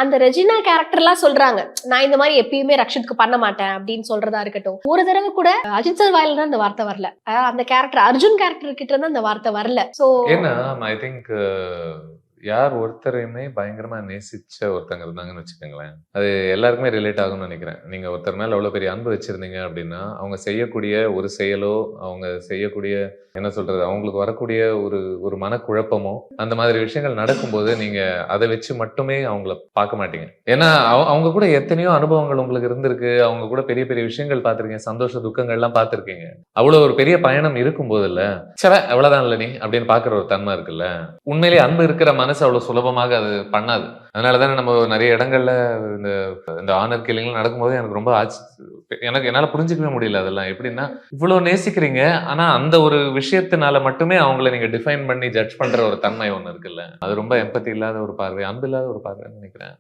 அந்த ரெஜினா கேரக்டர்லாம் சொல்றாங்க, நான் இந்த மாதிரி எப்பயுமே ரக்ஷித்க்கு பண்ண மாட்டேன் அப்படின்னு சொல்றதா இருக்கட்டும். ஒரு தடவை கூட அஜித் சார் வாயில தான் அந்த வார்த்தை வரல. அந்த கேரக்டர் அர்ஜுன் கேரக்டர் கிட்ட இருந்து அந்த வார்த்தை வரல. சோ ஏன்னா ஐ திங்க் யார் ஒருத்தரையுமே பயங்கரமா நேசிச்ச ஒருத்தங்க இருந்தாங்கன்னு வச்சுக்கோங்களேன், அது எல்லாருக்குமே ரிலேட் ஆகும்னு நினைக்கிறேன். நீங்க ஒருத்தர் மேல அவ்வளவு பெரிய அன்பு வச்சிருந்தீங்க அப்படின்னா, அவங்க செய்யக்கூடிய ஒரு செயலோ, அவங்க செய்யக்கூடிய என்ன சொல்றது, அவங்களுக்கு வரக்கூடிய ஒரு ஒரு மனக்குழப்பமோ, அந்த மாதிரி விஷயங்கள் நடக்கும்போது நீங்க அதை வச்சு மட்டுமே அவங்கள பார்க்க மாட்டீங்க. ஏன்னா அவங்க கூட எத்தனையோ அனுபவங்கள் உங்களுக்கு இருந்திருக்கு. அவங்க கூட பெரிய பெரிய விஷயங்கள் பார்த்திருக்கீங்க. சந்தோஷ துக்கங்கள் எல்லாம் பார்த்திருக்கீங்க. அவ்வளவு ஒரு பெரிய பயணம் இருக்கும் போதுல்ல, சே எவ்வளவுதான் இல்ல நீ அப்படின்னு பாக்குற ஒரு தன்மை இருக்குல்ல. உண்மையிலேயே அன்பு இருக்கிற மனசு அவ்வளவு சுலபமாக அது பண்ணாது. அதனாலதானே நம்ம நிறைய இடங்கள்ல இந்த இந்த ஆனர் கில்லிங்லாம் நடக்கும்போது எனக்கு ரொம்ப எனக்கு என்னால புரிஞ்சுக்கவே முடியல. அதெல்லாம் எப்படின்னா, இவ்வளவு நேசிக்கிறீங்க, ஆனா அந்த ஒரு விஷயத்தினால மட்டுமே அவங்கள நீங்க டிஃபைன் பண்ணி ஜட்ஜ் பண்ற ஒரு தன்மை ஒண்ணு இருக்குல்ல. அது ரொம்ப எம்பத்தி இல்லாத ஒரு பார்வை, அன்பு இல்லாத ஒரு பார்வைன்னு நினைக்கிறேன்.